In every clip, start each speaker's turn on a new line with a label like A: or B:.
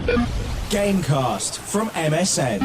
A: Gamecast from MSN.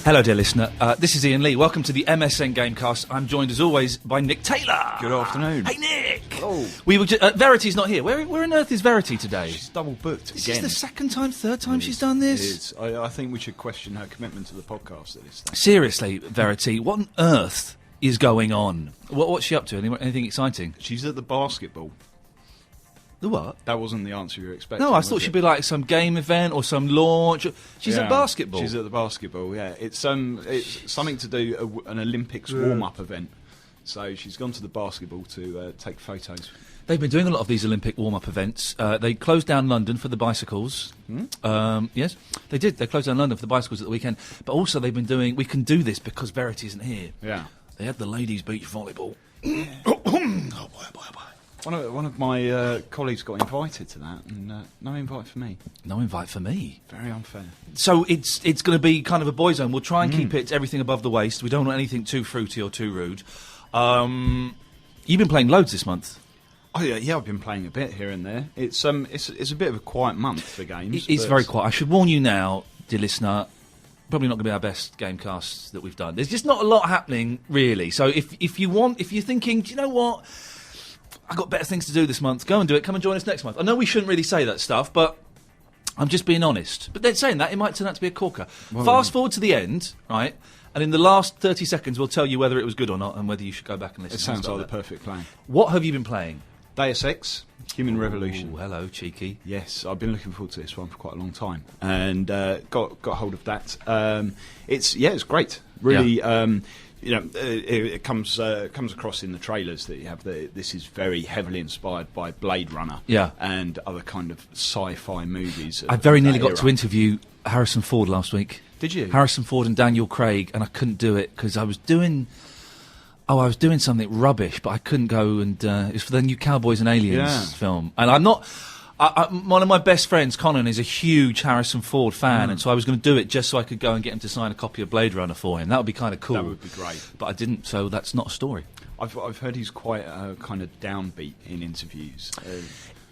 B: Hello, dear listener. This is Ian Lee. Welcome to the MSN Gamecast. I'm joined, as always, by Nick Taylor.
C: Good afternoon.
B: Hey, Nick.
C: Oh.
B: We were Verity's not here. Where on earth is Verity today?
C: She's double booked
B: This
C: again.
B: is the third time she's done this?
C: It is. I think we should question her commitment to the podcast at this stage.
B: Seriously, Verity, what on earth is going on? What's she up to? Anything exciting?
C: She's at the basketball.
B: The what?
C: That wasn't the answer you were expecting.
B: No, I thought she'd be like some game event or some launch. She's
C: Yeah,
B: at basketball.
C: She's at the basketball, yeah. It's something to do, an Olympics warm-up event. So she's gone to the basketball to take photos.
B: They've been doing a lot of these Olympic warm-up events. They closed down London for the bicycles. Yes, they did. They closed down London for the bicycles at the weekend. But also they've been doing... We can do this because Verity isn't here.
C: Yeah.
B: They had the ladies' beach volleyball.
C: Oh, boy. One of my colleagues got invited to that, and no invite for me.
B: No invite for me.
C: Very unfair.
B: So it's going to be kind of a boys' zone. We'll try and keep it everything above the waist. We don't want anything too fruity or too rude. You've been playing loads this month.
C: Oh yeah, I've been playing a bit here and there. It's a bit of a quiet month for games.
B: It's very quiet. I should warn you now, dear listener. Probably not going to be our best gamecasts that we've done. There's just not a lot happening really. So if you're thinking, do you know what? I've got better things to do this month. Go and do it. Come and join us next month. I know we shouldn't really say that stuff, but I'm just being honest. But then saying that, it might turn out to be a corker.
C: Well,
B: Fast forward to the end, right? And in the last 30 seconds, we'll tell you whether it was good or not and whether you should go back and listen.
C: It sounds like the perfect plan.
B: What have you been playing?
C: Deus Ex, Human Revolution.
B: Ooh, hello, cheeky.
C: Yes, I've been looking forward to this one for quite a long time, and got hold of that. It's great. Really, it comes across in the trailers that you have this is very heavily inspired by Blade Runner, and other kind of sci-fi movies.
B: I very nearly got to interview Harrison Ford last week.
C: Did you?
B: Harrison Ford and Daniel Craig, and I couldn't do it because I was doing something rubbish, but I couldn't go, and it was for the new Cowboys and Aliens film. And I'm not... one of my best friends, Conan, is a huge Harrison Ford fan, and so I was going to do it just so I could go and get him to sign a copy of Blade Runner for him. That would be kind of cool.
C: That would be great. But
B: I didn't, so that's not a story.
C: I've heard he's quite kind of downbeat in interviews.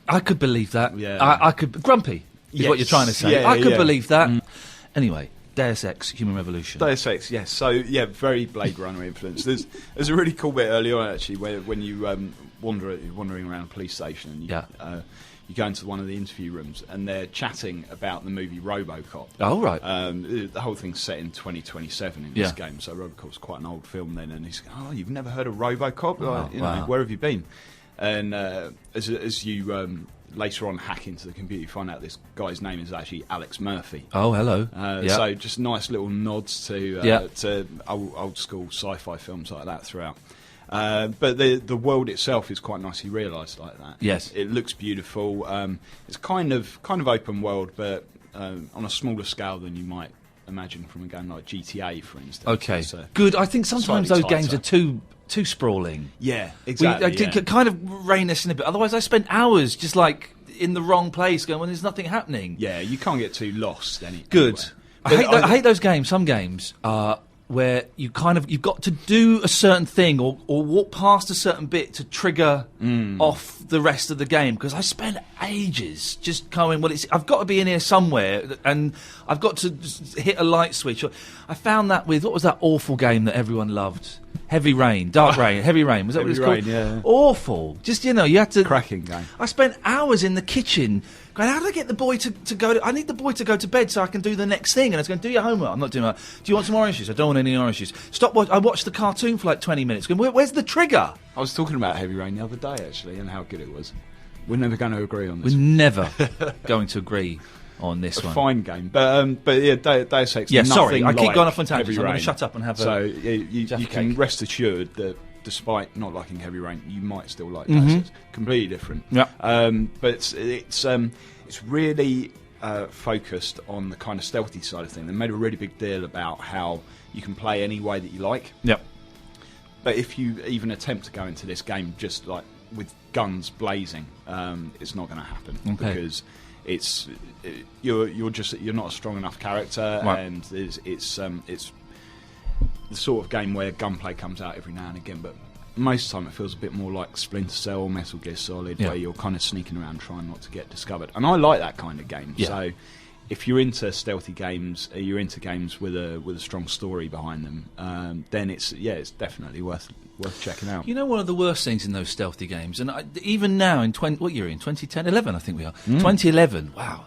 B: I could believe that.
C: Yeah.
B: I could... Grumpy is what you're trying to say.
C: Yeah,
B: I could believe that. Anyway... Deus Ex, Human Revolution.
C: Deus Ex, yes. So, yeah, very Blade Runner influence. There's a really cool bit early on, actually, where when you wandering around a police station and you go into one of the interview rooms and they're chatting about the movie RoboCop.
B: Oh, right.
C: The whole thing's set in 2027 in this game, so RoboCop's quite an old film then. And he's going, you've never heard of RoboCop?
B: Wow.
C: Where have you been? And as you... later on, hack into the computer, you find out this guy's name is actually Alex Murphy.
B: Oh, hello.
C: So just nice little nods to old school sci-fi films like that throughout. But the world itself is quite nicely realised like that.
B: Yes,
C: it looks beautiful. It's kind of open world, but on a smaller scale than you might imagine from a game like GTA, for instance.
B: Okay, good. I think sometimes those games are too sprawling.
C: Yeah, exactly.
B: Kind of rein this in a bit. Otherwise, I spend hours just like in the wrong place, going when there's nothing happening.
C: Yeah, you can't get too lost.
B: Good. I hate those games. Some games where you've got to do a certain thing or walk past a certain bit to trigger off the rest of the game, because I spend ages just going, I've got to be in here somewhere and I've got to hit a light switch. I found that with, what was that awful game that everyone loved? Heavy Rain, Dark Rain, Heavy Rain, was that what it was called?
C: Yeah.
B: Awful. Just, you had to...
C: Cracking game.
B: I spent hours in the kitchen going, how do I get the boy to go I need the boy to go to bed so I can do the next thing. And I was going, do your homework. I'm not doing that. Do you want some orange juice? I don't want any orange juice. I watched the cartoon for like 20 minutes. Going, where's the trigger?
C: I was talking about Heavy Rain the other day, actually, and how good it was. We're never going to agree on this.
B: We're never going to agree on this one.
C: Fine game. But yeah, Deus Ex,
B: yeah, sorry, I keep
C: like
B: going off on tangents. I'm going to
C: Rain.
B: shut up and have
C: so
B: a...
C: So you can rest assured that despite not liking Heavy Rain, you might still like
B: Mm-hmm.
C: Deus Ex. Completely different.
B: Yeah.
C: But it's really focused on the kind of stealthy side of things. They made a really big deal about how you can play any way that you like.
B: Yep.
C: But if you even attempt to go into this game just like with guns blazing, it's not going to happen because you're not a strong enough character,
B: right.
C: And it's the sort of game where gunplay comes out every now and again, but most of the time it feels a bit more like Splinter Cell or Metal Gear Solid,
B: Yeah.
C: where you're kind of sneaking around trying not to get discovered. And I like that kind of game.
B: Yeah.
C: So if you're into stealthy games, you're into games with a strong story behind them, then it's definitely worth checking out.
B: You know, one of the worst things in those stealthy games, and even now in what year are you in? 2010, 11, I think we are. 2011. Wow.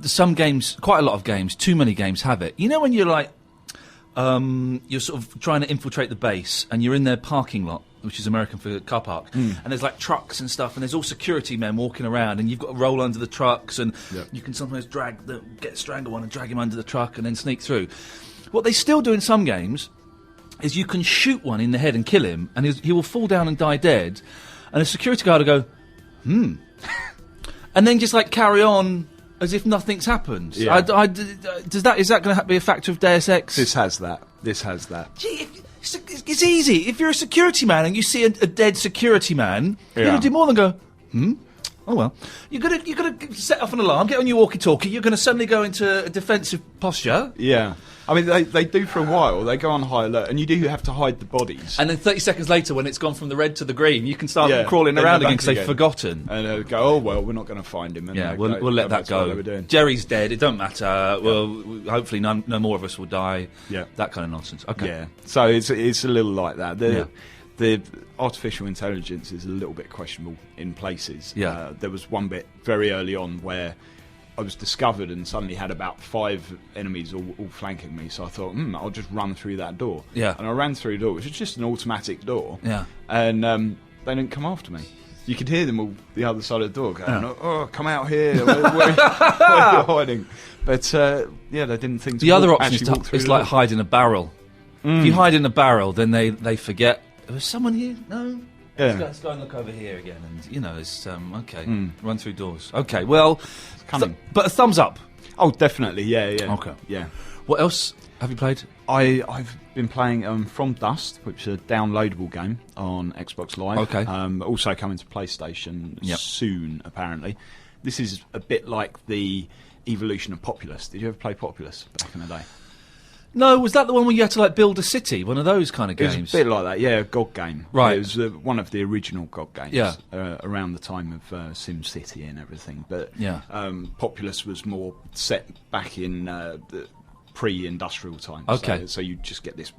B: Some games, quite a lot of games, too many games have it. You know, when you're like, you're sort of trying to infiltrate the base, and you're in their parking lot, which is American for car park, and there's like trucks and stuff, and there's all security men walking around, and you've got to roll under the trucks, and you can sometimes strangle one and drag him under the truck, and then sneak through. What they still do in some games is you can shoot one in the head and kill him, and he will fall down and die dead, and a security guard will go, and then just like carry on as if nothing's happened.
C: Yeah.
B: Is that going to be a factor of Deus Ex?
C: This has that.
B: Gee, it's easy. If you're a security man and you see a dead security man, you're going to do more than go, oh well. You're gonna set off an alarm, get on your walkie-talkie, you're going to suddenly go into a defensive posture.
C: Yeah. I mean, they do for a while. They go on high alert, and you do have to hide the bodies.
B: And then 30 seconds later, when it's gone from the red to the green, you can start crawling
C: then
B: around
C: they're
B: again
C: back
B: because they've forgotten.
C: And they'll go, oh, well, we're not going to find him. And
B: Yeah,
C: they
B: we'll let that
C: back to what they were
B: go.
C: doing.
B: Jerry's dead, it don't matter. Well, hopefully no more of us will die.
C: Yeah.
B: That kind of nonsense. Okay.
C: Yeah. So it's a little like that. The artificial intelligence is a little bit questionable in places.
B: Yeah.
C: There was one bit very early on where I was discovered and suddenly had about 5 enemies all flanking me. So I thought, I'll just run through that door.
B: Yeah.
C: And I ran through the door, which is just an automatic door.
B: Yeah.
C: And they didn't come after me. You could hear them all the other side of the door going, oh, come out here. Where are you hiding? But, they didn't think to
B: The other option
C: actually walk through
B: is
C: the
B: like
C: door.
B: hide in a barrel. If you hide in a barrel, then they forget. Was someone here? No?
C: Yeah.
B: Let's go and look over here again. And, it's, okay, run through doors. Okay, well,
C: cunning.
B: but a thumbs up.
C: Oh, definitely, yeah.
B: Okay.
C: Yeah.
B: What else have you played?
C: I've been playing From Dust, which is a downloadable game on Xbox Live.
B: Okay.
C: Also coming to PlayStation
B: Yep.
C: soon, apparently. This is a bit like the evolution of Populous. Did you ever play Populous back in the day?
B: No, was that the one where you had to like build a city? One of those kind of
C: It was
B: games?
C: a bit like that, yeah, a GOG game.
B: Right.
C: It was one of the original GOG games
B: Yeah.
C: around the time of SimCity and everything. But
B: Yeah.
C: Populous was more set back in the pre-industrial times.
B: Okay.
C: So you just get this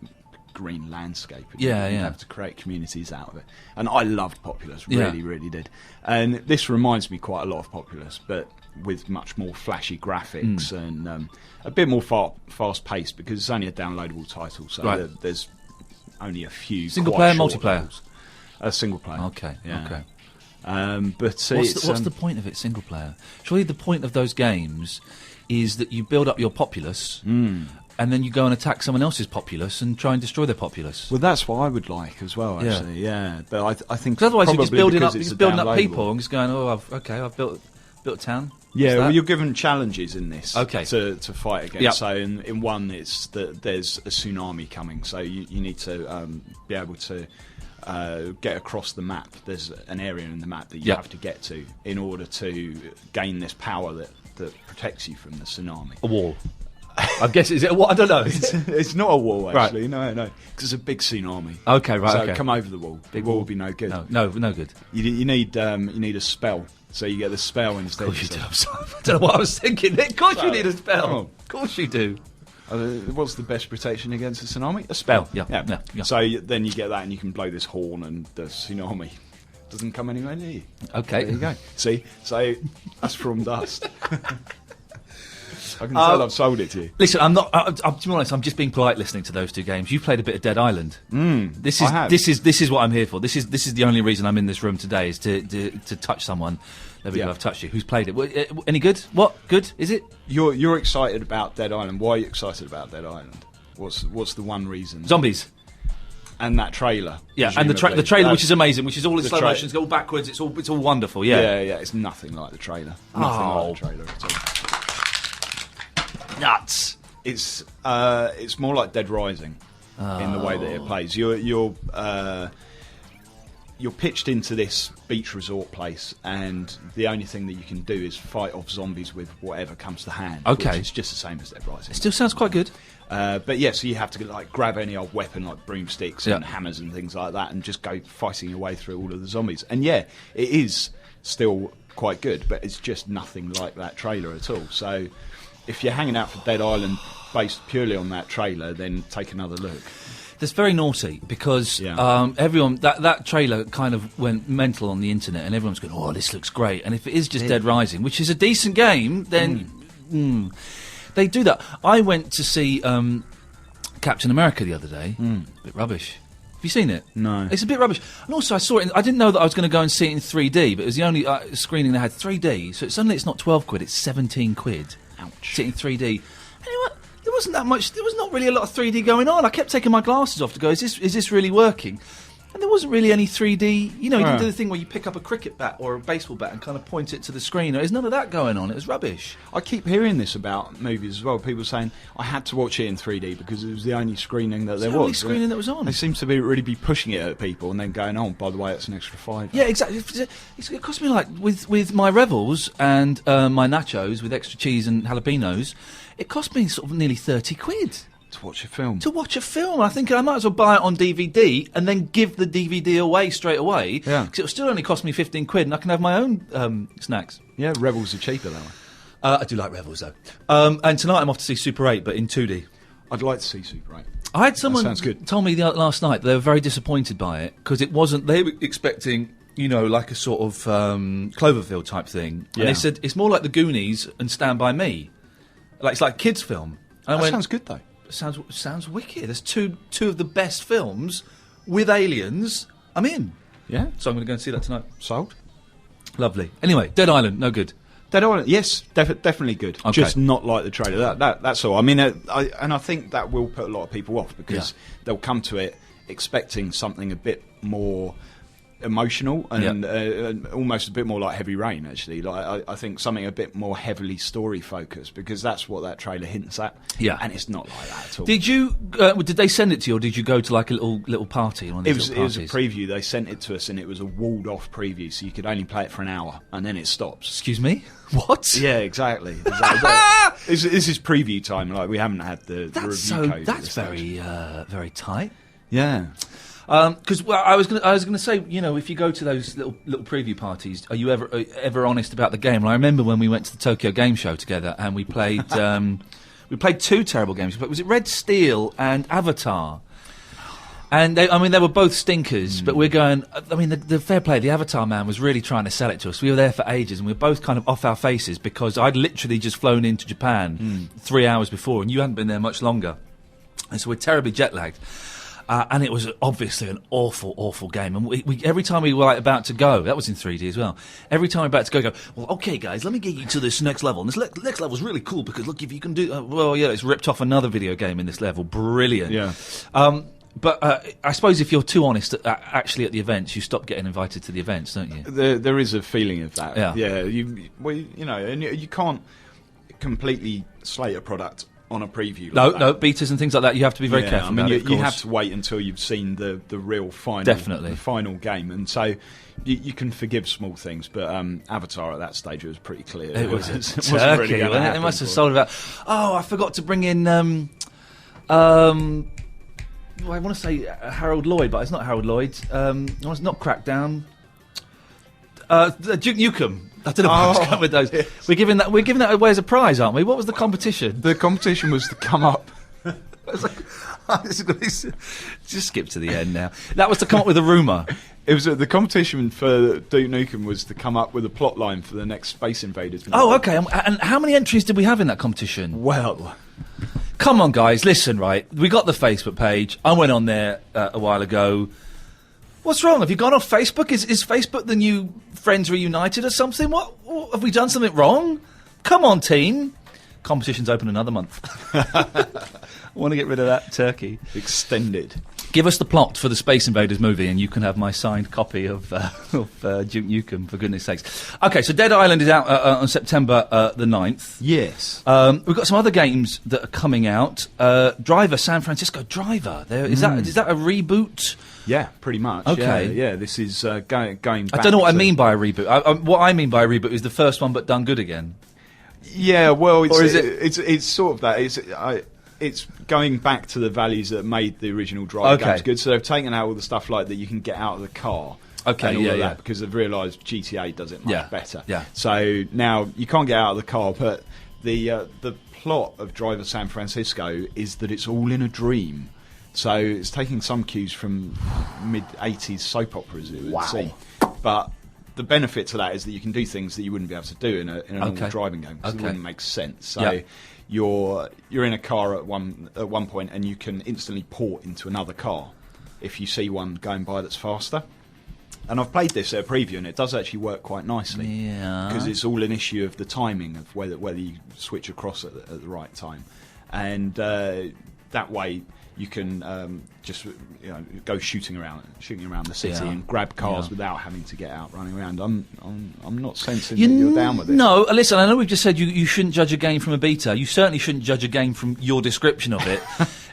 C: green landscape. And
B: Yeah,
C: you
B: yeah.
C: have to create communities out of it. And I loved Populous,
B: Yeah.
C: really, really did. And this reminds me quite a lot of Populous, but with much more flashy graphics and a bit more fast-paced because it's only a downloadable title, so
B: Right.
C: there's only a few
B: Single
C: quite
B: player,
C: short
B: multiplayer?
C: levels. Single player.
B: Okay,
C: Yeah.
B: okay.
C: But
B: What's the point of it, single player? Surely the point of those games is that you build up your populace and then you go and attack someone else's populace and try and destroy their populace.
C: well, that's what I would like as well.
B: Yeah.
C: Actually, yeah. But I think
B: Because otherwise you're just
C: probably
B: building
C: because
B: up,
C: it's a
B: building up
C: downloadable.
B: people and just going, I've built a town.
C: Yeah,
B: What's
C: well,
B: that?
C: you're given challenges in this
B: Okay.
C: to fight against.
B: Yep.
C: So in one, it's that there's a tsunami coming, so you need to be able to get across the map. There's an area in the map that you
B: Yep.
C: have to get to in order to gain this power that protects you from the tsunami.
B: A wall. I guess, is it a wall? I don't know.
C: It's not a wall,
B: Right.
C: actually. No, because it's a big tsunami.
B: Okay, right,
C: So
B: okay.
C: come over the wall.
B: Big
C: the wall
B: wall.
C: will be no good.
B: No good.
C: You need a spell. So you get the spell instead.
B: Of course you do. I'm sorry. I don't know what I was thinking. Of course you need a spell.
C: Oh.
B: Of course you do.
C: What's the best protection against a tsunami? A spell.
B: Yeah.
C: So then you get that, and you can blow this horn, and the tsunami doesn't come anywhere near you.
B: Okay.
C: There you go. See, so that's From Dust. I can tell I've sold it to you.
B: Listen, I'm not. To be honest, I'm just being polite listening to those two games. You've played a bit of Dead Island. This
C: I
B: is
C: have.
B: this is what I'm here for. This is the only reason I'm in this room today is to touch someone. There we go.
C: Yeah.
B: I've touched you. Who's played it? Any good? What good is it?
C: You're excited about Dead Island. Why are you excited about Dead Island? What's the one reason?
B: Zombies.
C: And that trailer.
B: Yeah, and the trailer,
C: presumably.
B: which is amazing, which is all in
C: the
B: slow
C: tra-
B: motion, it's all backwards, it's all wonderful. Yeah.
C: Yeah. It's nothing like the trailer. Nothing like the trailer at all.
B: Nuts.
C: It's more like Dead Rising in the way that it plays. You you're pitched into this beach resort place, and the only thing that you can do is fight off zombies with whatever comes to hand.
B: Okay.
C: Which is just the same as Dead Rising.
B: It still sounds quite good.
C: But yeah, so you have to like grab any old weapon like broomsticks and hammers and things like that, and just go fighting your way through all of the zombies. And yeah, it is still quite good, but it's just nothing like that trailer at all. So if you're hanging out for Dead Island based purely on that trailer, then take another look.
B: That's very naughty because everyone that trailer kind of went mental on the internet, and everyone's going, "Oh, this looks great." And if it is just Dead Rising, which is a decent game, then they do that. I went to see Captain America the other day. A bit rubbish. Have you seen it?
C: No.
B: It's a bit rubbish. And also, I saw it. I didn't know that I was going to go and see it in 3D, but it was the only screening that had 3D. So suddenly it's not 12 quid; it's 17 quid.
C: Ouch.
B: Sitting in 3D. And you know what? There wasn't that much. There was not really a lot of 3D going on. I kept taking my glasses off to go, is this really working? And there wasn't really any 3D. You know, you can do the thing where you pick up a cricket bat or a baseball bat and kind of point it to the screen. There's none of that going on. It was rubbish.
C: I keep hearing this about movies as well. People saying, I had to watch it in 3D because it was the only screening that there was.
B: The only screening that was on.
C: They seem to really be pushing it at people and then going, oh, by the way, it's an extra £5.
B: Yeah, exactly. It cost me, like, with my Revels and my nachos with extra cheese and jalapenos, it cost me sort of nearly 30 quid.
C: To watch a film.
B: To watch a film. I think I might as well buy it on DVD and then give the DVD away straight away.
C: Yeah.
B: Because it'll still only cost me 15 quid and I can have my own snacks.
C: Yeah, Rebels are cheaper that way.
B: I do like Rebels, though. And tonight I'm off to see Super 8, but in 2D.
C: I'd like to see Super 8.
B: I had someone
C: sounds good.
B: told me last night they were very disappointed by it because it wasn't... They were expecting, you know, like a sort of Cloverfield type thing.
C: Yeah.
B: And they said, it's more like The Goonies and Stand By Me. Like, it's like a kids' film. And
C: That sounds good, though.
B: Sounds wicked. There's two of the best films with aliens. I'm in.
C: Yeah.
B: So I'm going to go and see that tonight.
C: Sold.
B: Lovely. Anyway, Dead Island, no good.
C: Dead Island, yes, definitely good.
B: Okay.
C: Just not like the trailer. That's all. I mean, I think that will put a lot of people off because they'll come to it expecting something a bit more emotional and almost a bit more like Heavy Rain. Actually, like I think something a bit more heavily story focused because that's what that trailer hints at.
B: Yeah,
C: and it's not like that at all.
B: Did you? Did they send it to you, or did you go to like a little party? One of these
C: it was a preview. They sent it to us, and it was a walled off preview, so you could only play it for an hour, and then it stops.
B: Excuse me. What?
C: Yeah, exactly. This is preview time. Like we haven't had the review code.
B: That's very tight.
C: Yeah.
B: Because I was going to say, you know, if you go to those little preview parties, are you ever honest about the game? Well, I remember when we went to the Tokyo Game Show together and we played two terrible games. Was it Red Steel and Avatar? And they were both stinkers. But we're going. I mean, the fair play. The Avatar man was really trying to sell it to us. We were there for ages, and we were both kind of off our faces because I'd literally just flown into Japan 3 hours before, and you hadn't been there much longer, and so we're terribly jet lagged. And it was obviously an awful, awful game. And we every time we were like about to go, that was in 3D as well. Every time we were about to go, well, okay, guys, let me get you to this next level. And this next level's really cool because look, if you can do, well, yeah, it's ripped off another video game in this level. Brilliant.
C: Yeah.
B: But I suppose if you're too honest, actually at the events, you stop getting invited to the events, don't you?
C: There is a feeling of that.
B: Yeah.
C: Yeah. You know, and you can't completely slate a product on a preview. Like
B: No, betas and things like that. You have to be very careful.
C: I mean,
B: about
C: you have to wait until you've seen the real final,
B: Definitely.
C: the final game, and so you can forgive small things. But Avatar at that stage, it was pretty clear.
B: It was a
C: wasn't
B: turkey.
C: really
B: They must have sold about. Oh, I forgot to bring in. I want to say Harold Lloyd, but it's not Harold Lloyd. It's not Crackdown. Duke Nukem. I don't know what's going with those. Yes. We're giving that away as a prize, aren't we? What was the competition?
C: The competition was to come up.
B: Just skip to the end now. That was to come up with a rumour.
C: It was the competition for Duke Nukem was to come up with a plot line for the next Space Invaders movie.
B: Oh, okay. And how many entries did we have in that competition?
C: Well,
B: come on, guys. Listen, right. We got the Facebook page. I went on there a while ago. What's wrong? Have you gone off Facebook? Is Facebook the new Friends Reunited or something? What have we done something wrong? Come on, team. Competition's open another month. I want to get rid of that turkey.
C: Extended.
B: Give us the plot for the Space Invaders movie, and you can have my signed copy of Duke Nukem, for goodness sakes. Okay, so Dead Island is out on September the 9th.
C: Yes.
B: We've got some other games that are coming out. Driver, San Francisco Driver. Is that a reboot?
C: Yeah, pretty much.
B: Okay.
C: Yeah, this is going back.
B: I don't know what I mean by a reboot. What I mean by a reboot is the first one but done good again.
C: Yeah, well,
B: Or is
C: it's sort of that. It's going back to the values that made the original Driver games good. So they've taken out all the stuff like that you can get out of the car.
B: Okay,
C: and all of
B: yeah.
C: that, because they've realised GTA does it much better.
B: Yeah.
C: So now you can't get out of the car, but the plot of Driver San Francisco is that it's all in a dream. So it's taking some cues from mid-80s soap operas, it would seem. But the benefit to that is that you can do things that you wouldn't be able to do in a normal driving game, because it wouldn't make sense. So you're in a car at one point, and you can instantly port into another car if you see one going by that's faster. And I've played this at a preview, and it does actually work quite nicely. Yeah. Because it's all an issue of the timing of whether you switch across at the right time, and that way you can just go shooting around the city and grab cars without having to get out running around. I'm not sensing that you're down with it.
B: No, listen, I know we've just said you shouldn't judge a game from a beta. You certainly shouldn't judge a game from your description of it.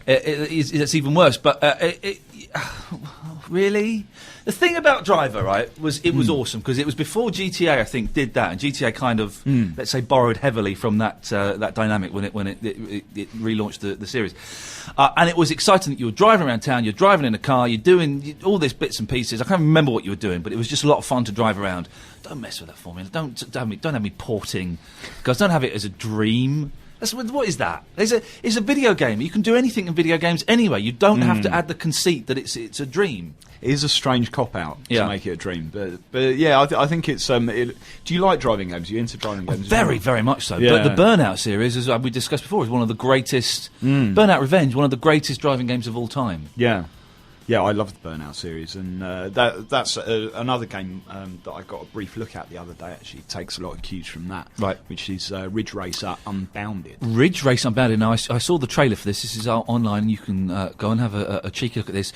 B: It's even worse. But really, the thing about Driver, right, was awesome because it was before GTA, I think, did that, and GTA kind of let's say borrowed heavily from that dynamic when it relaunched the series, and it was exciting that you were driving around town, you're driving in a car, you're doing all these bits and pieces. I can't remember what you were doing, but it was just a lot of fun to drive around. Don't mess with that formula. Don't have me porting, guys. Don't have it as a dream. What is that? It's a video game. You can do anything in video games anyway. You don't have to add the conceit that it's a dream.
C: It is a strange cop-out to make it a dream. But yeah, I think it's... do you like driving games? Are you into driving games?
B: Very, very much so. Yeah. But the Burnout series, as we discussed before, is one of the greatest... Burnout Revenge, one of the greatest driving games of all time.
C: Yeah. Yeah, I love the Burnout series, and that's another game that I got a brief look at the other day. Actually, it takes a lot of cues from that,
B: right?
C: Which is Ridge Racer Unbounded.
B: Ridge Racer Unbounded. Now, I saw the trailer for this. This is online. You can go and have a cheeky look at this.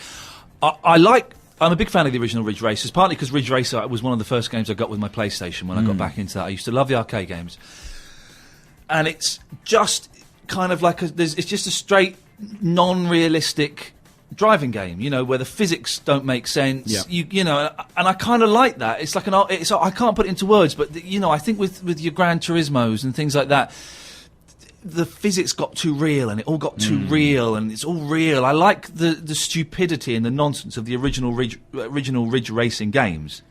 B: I'm a big fan of the original Ridge Racers, partly because Ridge Racer was one of the first games I got with my PlayStation when I got back into that. I used to love the arcade games, and it's just kind of like it's just a straight, non-realistic driving game, where the physics don't make sense. And I kind of like that. It's like I can't put it into words, but I think with your Gran Turismos and things like that, the physics got too real, and it all got too real, and it's all real. I like the stupidity and the nonsense of the original Ridge Racing games.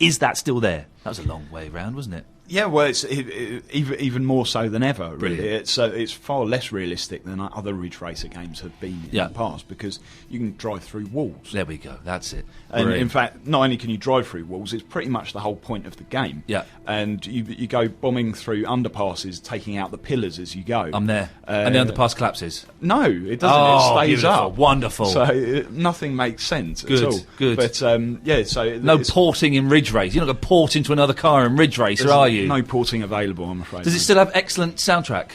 B: Is that still there? That was a long way round, wasn't it?
C: Yeah, well, it's even more so than ever, really. It's far less realistic than other Ridge Racer games have been in the past, because you can drive through walls.
B: There we go, that's it.
C: And in fact, not only can you drive through walls, it's pretty much the whole point of the game.
B: Yeah.
C: And you go bombing through underpasses, taking out the pillars as you go.
B: I'm there. And the underpass collapses?
C: No, it doesn't. It stays
B: beautiful.
C: up.
B: Wonderful.
C: So nothing makes sense
B: at
C: all.
B: Good.
C: But, so...
B: No porting in Ridge Race. You're not going to port into another car in Ridge Racer, are you?
C: No porting available, I'm afraid.
B: Does it still have excellent soundtrack?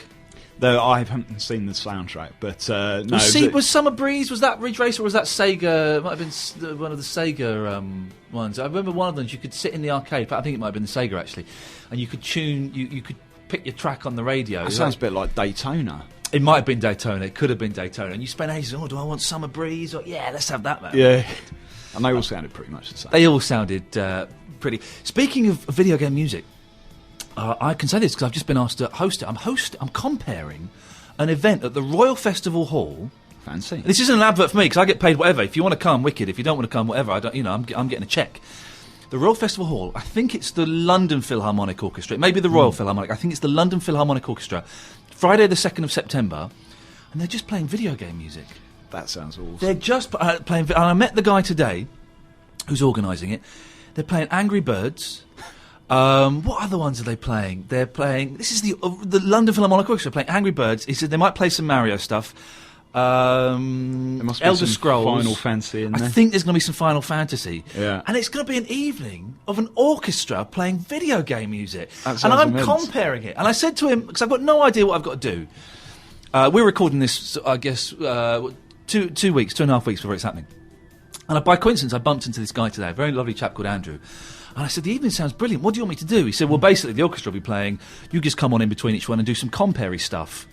C: Though I haven't seen the soundtrack, but no.
B: Was Summer Breeze, was that Ridge Racer, or was that Sega? It might have been one of the Sega ones. I remember one of them, you could sit in the arcade, but I think it might have been the Sega, actually, and you could tune, you could pick your track on the radio.
C: That sounds a bit like Daytona.
B: It might have been Daytona, it could have been Daytona, and you spend ages, do I want Summer Breeze? Or, yeah, let's have that, man.
C: Yeah. And they all sounded pretty much the same.
B: They all sounded pretty... Speaking of video game music, I can say this because I've just been asked to host it. I'm comparing an event at the Royal Festival Hall.
C: Fancy.
B: This isn't an advert for me because I get paid whatever. If you want to come, wicked. If you don't want to come, whatever. I'm getting a check. The Royal Festival Hall. I think it's the London Philharmonic Orchestra. It may be the Royal Philharmonic. I think it's the London Philharmonic Orchestra. Friday the 2nd of September, and they're just playing video game music.
C: That sounds awesome.
B: They're just playing. And I met the guy today who's organising it. They're playing Angry Birds. What other ones are they playing? They're playing... This is the London Philharmonic Orchestra playing Angry Birds. He said they might play some Mario stuff.
C: There must be
B: Elder
C: some
B: Scrolls.
C: Final Fantasy in there.
B: I think there's going to be some Final Fantasy.
C: Yeah.
B: And it's going to be an evening of an orchestra playing video game music.
C: And
B: I'm comparing it. And I said to him, because I've got no idea what I've got to do. We're recording this, I guess... 2 weeks, 2.5 weeks before it's happening. And by coincidence, I bumped into this guy today, a very lovely chap called Andrew. And I said, the evening sounds brilliant. What do you want me to do? He said, well, basically, the orchestra will be playing. You just come on in between each one and do some compere stuff.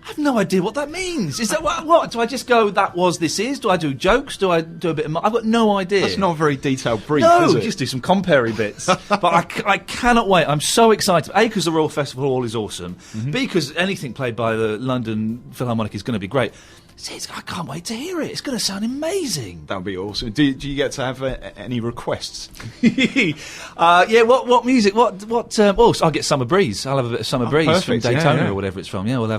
B: I have no idea what that means. Is that what? Do I just go, that was, this is? Do I do jokes? Do I do a bit of... I've got no idea.
C: That's not a very detailed brief,
B: no,
C: is it?
B: Just do some compere bits. But I cannot wait. I'm so excited. A, because the Royal Festival Hall is awesome. B, because anything played by the London Philharmonic is going to be great. I can't wait to hear it. It's going to sound amazing.
C: That would be awesome. Do you get to have any requests?
B: Yeah. What music? So I'll get Summer Breeze. I'll have a bit of Summer Breeze
C: perfect.
B: from Daytona
C: Yeah.
B: or whatever it's from. Yeah, we'll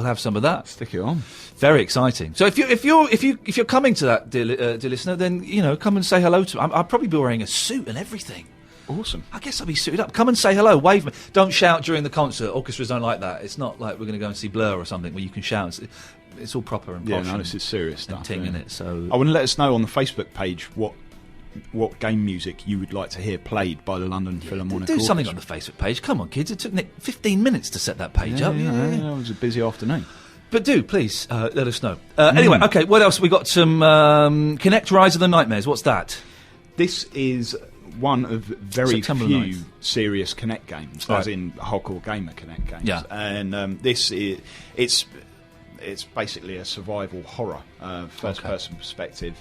B: have some of that.
C: Stick it on.
B: Very exciting. So if you're coming to that, dear listener, then come and say hello to me. I'll probably be wearing a suit and everything.
C: Awesome.
B: I guess I'll be suited up. Come and say hello, wave me. Don't shout during the concert. Orchestras don't like that. It's not like we're going to go and see Blur or something where you can shout. It's all proper and posh.
C: Yeah, no, this is serious stuff.
B: And ting in it. So
C: I want to let us know on the Facebook page what game music you would like to hear played by the London Philharmonic
B: do
C: Orchestra.
B: something on the Facebook page. Come on, kids. It took Nick 15 minutes to set that page up.
C: Yeah, it was a busy afternoon.
B: But do, please, let us know. Anyway, okay, what else? We got some Connect Rise of the Nightmares. What's that?
C: This is one of very
B: September
C: few
B: 9th.
C: serious Connect games,
B: Right.
C: as in hardcore gamer Connect games.
B: Yeah.
C: And it's basically a survival horror, first-person perspective.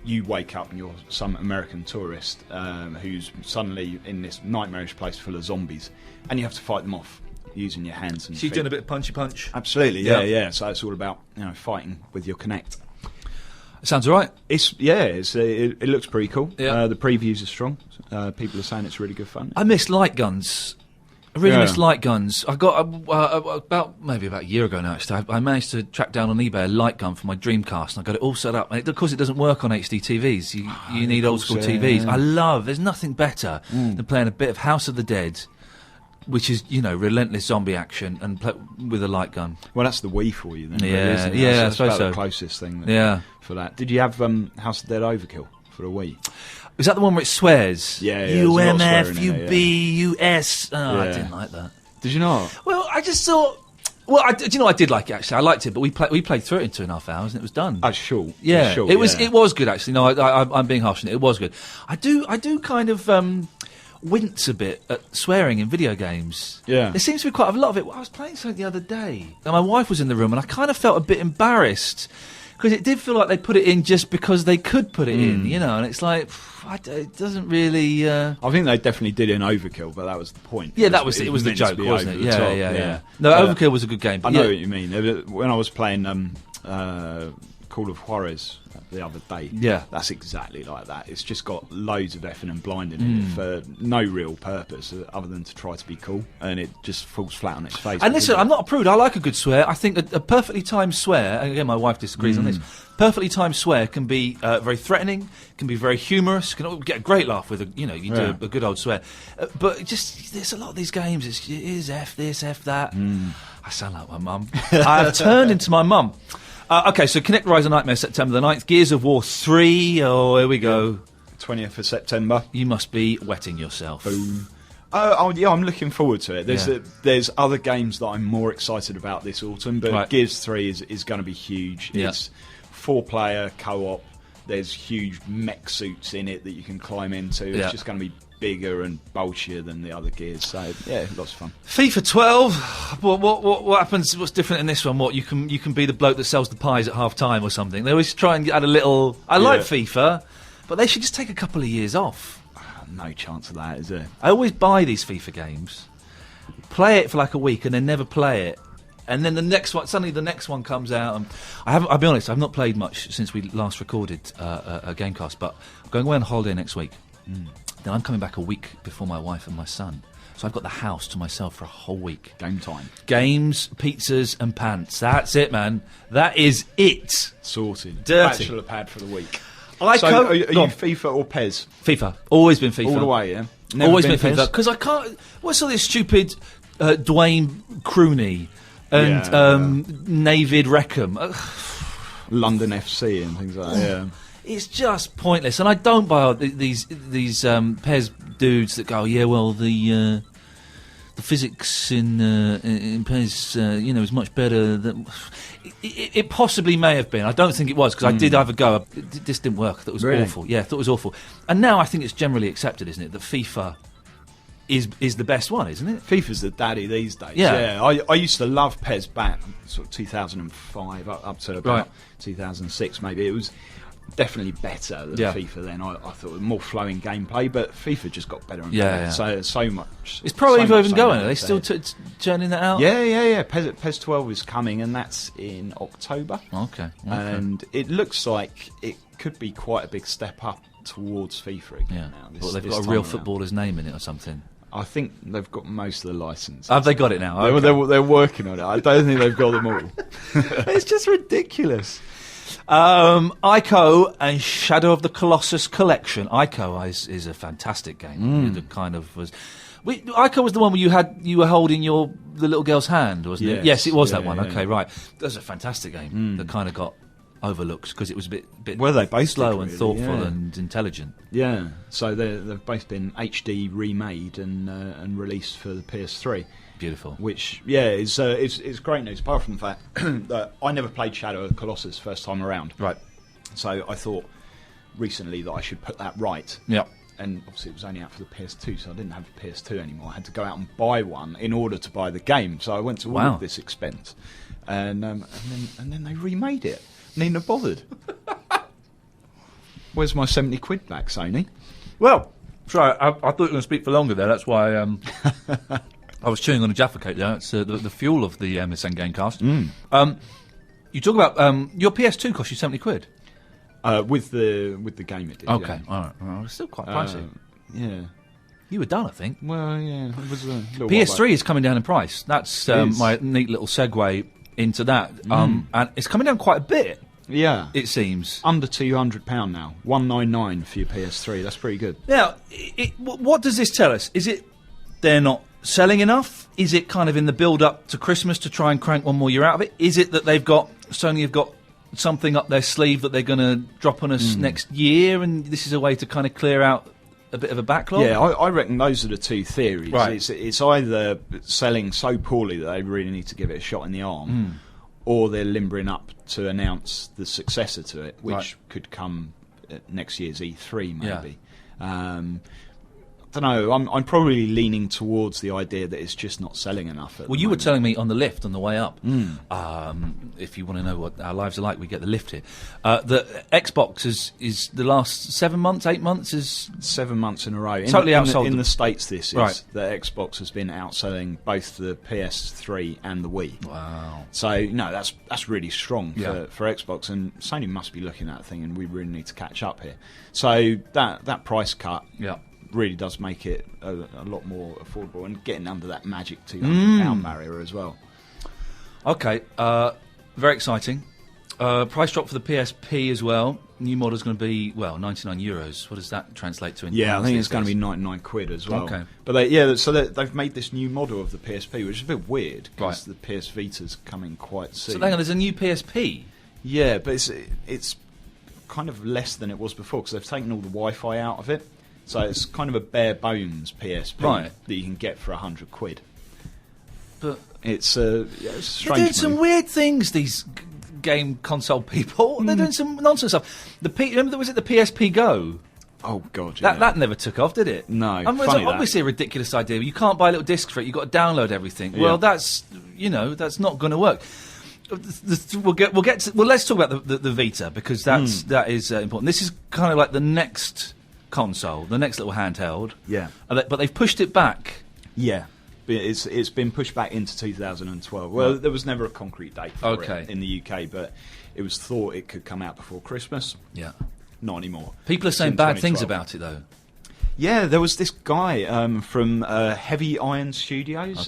C: You wake up and you're some American tourist who's suddenly in this nightmarish place full of zombies, and you have to fight them off using your hands and
B: She's
C: feet.
B: doing a bit of punchy punch.
C: Absolutely, yeah. So it's all about fighting with your Connect.
B: Sounds all right.
C: It looks pretty cool.
B: Yeah.
C: The previews are strong. People are saying it's really good fun.
B: I missed light guns. I really missed light guns. I got about a year ago now. Actually, I managed to track down on eBay a light gun for my Dreamcast, and I got it all set up. And of course, it doesn't work on HD TVs. You need old school TVs. There's nothing better than playing a bit of House of the Dead, which is relentless zombie action, and with a light gun.
C: Well, that's the Wii for you, then.
B: Yeah,
C: really, isn't it?
B: yeah,
C: That's
B: I suppose
C: about
B: so.
C: the closest thing. For that. Did you have House of the Dead Overkill for the Wii?
B: Is that the one where it swears?
C: Yeah, there's a lot of swearing in it,
B: UMFUBUS. Oh, I didn't like that.
C: Did you not?
B: Well, I just thought. Well, I did like it actually. I liked it, but we played through it in 2.5 hours and it was done.
C: Oh, sure.
B: Yeah,
C: sure,
B: it was good actually. No, I'm being harsh on it. It was good. I do kind of wince a bit at swearing in video games.
C: Yeah.
B: There seems to be quite a lot of it. I was playing something the other day, and my wife was in the room, and I kind of felt a bit embarrassed because it did feel like they put it in just because they could put it in, and it's like it doesn't really.
C: I think they definitely did in Overkill, but that was the point.
B: Yeah, that was it. Was the
C: meant to
B: joke,
C: be
B: wasn't
C: over
B: it?
C: the top,
B: Yeah. No, Overkill was a good game.
C: I know what you mean. When I was playing Call of Juarez the other day, that's exactly like that. It's just got loads of effing and blind in it for no real purpose other than to try to be cool, and it just falls flat on its face.
B: And listen, I'm not a prude. I like a good swear. I think a perfectly timed swear, and again, my wife disagrees on this, perfectly timed swear can be very threatening, can be very humorous, can get a great laugh with do a good old swear. But there's a lot of these games, it is F this, F that. I sound like my mum. I have turned into my mum. Okay, so Connect Rise of Nightmare, September the 9th. Gears of War 3. Oh, here we go.
C: 20th of September.
B: You must be wetting yourself.
C: Boom. Oh, yeah, I'm looking forward to it. There's other games that I'm more excited about this autumn, but Gears 3 is going to be huge.
B: Yeah.
C: It's 4-player co-op. There's huge mech suits in it that you can climb into. It's just going to be bigger and bulkier than the other Gears. So yeah, lots of fun.
B: FIFA 12. What happens? What's different in this one? What you can be the bloke that sells the pies at half time or something. They always try and add a little. I like FIFA, but they should just take a couple of years off.
C: No chance of that, is there?
B: I always buy these FIFA games, play it for like a week, and then never play it. And then the next one comes out. And I'll be honest, I've not played much since we last recorded a Gamecast, but I'm going away on holiday next week. Then I'm coming back a week before my wife and my son. So I've got the house to myself for a whole week.
C: Game time.
B: Games, pizzas and pants. That's it, man. That is it.
C: Sorted.
B: Dirty.
C: Bachelor pad for the week.
B: Are
C: you FIFA or PES?
B: FIFA. Always been FIFA.
C: All the way, yeah? Never
B: Always been
C: PES?
B: FIFA. Because I can't... What's all this stupid Dwayne Crooney and Navid Reckham?
C: London FC and things like that, yeah.
B: It's just pointless, and I don't buy these PES dudes that go, the the physics in PES, is much better than... It possibly may have been. I don't think it was, because I did have a go. This didn't work. That was awful. Yeah, I thought it was awful. And now I think it's generally accepted, isn't it, that FIFA is the best one, isn't it?
C: FIFA's the daddy these days.
B: Yeah.
C: I used to love PES back sort of 2005 up to about 2006 maybe. It was definitely better than FIFA then. I thought it was more flowing gameplay, but FIFA just got better and better. So much.
B: Is Pro Evo even going? Are they still churning that out?
C: Yeah. PES 12 is coming, and that's in October.
B: Okay.
C: And it looks like it could be quite a big step up towards FIFA again now.
B: Well, they've got a real footballer's name in it or something.
C: I think they've got most of the licenses.
B: Have they got it now?
C: Okay. They're working on it. I don't think they've got them all.
B: It's just ridiculous. Ico and Shadow of the Colossus collection. Ico is a fantastic game. It kind of was. Ico was the one where you were holding the little girl's hand, wasn't it? Yes, it was that one. Okay, right. That was a fantastic game that kind of got overlooked because it was a bit
C: well, they both
B: slow and thoughtful and intelligent.
C: Yeah, so they've both been HD remade and released for the PS3.
B: Beautiful.
C: Which is great news. Apart from the fact that I never played Shadow of the Colossus first time around.
B: Right.
C: So I thought recently that I should put that right.
B: Yeah.
C: And obviously it was only out for the PS2, so I didn't have the PS2 anymore. I had to go out and buy one in order to buy the game. So I went to all of this expense, and then they remade it. Needn't have bothered. Where's my 70 quid back, Sony?
B: Well, sorry, I thought you were going to speak for longer there. That's why I was chewing on a Jaffa cake there. It's the fuel of the MSN Gamecast. You talk about your PS2 cost you 70 quid.
C: With the game it did.
B: Okay, all right. Well, it's still quite pricey.
C: Yeah.
B: You were done, I think.
C: Well, yeah. It was a little
B: PS3 is coming down in price. That's my neat little segue into that. And it's coming down quite a bit.
C: Yeah.
B: It seems.
C: Under £200 now. $199 for your PS3. That's pretty good.
B: Now, what does this tell us? Is it they're not selling enough? Is it kind of in the build-up to Christmas to try and crank one more year out of it? Is it that Sony have got something up their sleeve that they're going to drop on us next year, and this is a way to kind of clear out a bit of a backlog?
C: Yeah, I reckon those are the two theories.
B: Right.
C: It's either selling so poorly that they really need to give it a shot in the arm, or they're limbering up to announce the successor to it, which could come at next year's E3 maybe. I don't know. I'm probably leaning towards the idea that it's just not selling enough.
B: Well, you were telling me on the lift on the way up. If you want to know what our lives are like, we get the lift here. That Xbox is the last 7 months, 8 months is
C: 7 months in a row.
B: Totally outsold
C: in the States. This is
B: right.
C: that Xbox has been outselling both the PS3 and the Wii.
B: Wow.
C: So no, that's really strong for Xbox, and Sony must be looking at that thing, and we really need to catch up here. So that price cut.
B: Yeah.
C: Really does make it a lot more affordable and getting under that magic £200 barrier as well.
B: Okay, very exciting. Price drop for the PSP as well. New model's going to be, €99. What does that translate to in
C: I think it's
B: going
C: to be 99 quid as well.
B: Okay.
C: But they've made this new model of the PSP, which is a bit weird because the PS Vita's coming quite soon.
B: So hang on, there's a new PSP?
C: Yeah, but it's kind of less than it was before because they've taken all the Wi-Fi out of it. So it's kind of a bare bones PSP that you can get for 100 quid.
B: But
C: it's a strange.
B: They're doing some weird things, these game console people. They're doing some nonsense stuff. Remember, was it the PSP Go?
C: Oh God, yeah.
B: That never took off, did it?
C: No.
B: It's obviously a ridiculous idea. You can't buy little discs for it. You've got to download everything. Yeah. Well, that's not going to work. Let's talk about the Vita because that is important. This is kind of like the next console, the next little handheld.
C: Yeah.
B: But they've pushed it back.
C: Yeah. It's been pushed back into 2012. Well, there was never a concrete date for it in the UK, but it was thought it could come out before Christmas.
B: Yeah.
C: Not anymore.
B: People are saying bad things about it, though.
C: Yeah, there was this guy from Heavy Iron Studios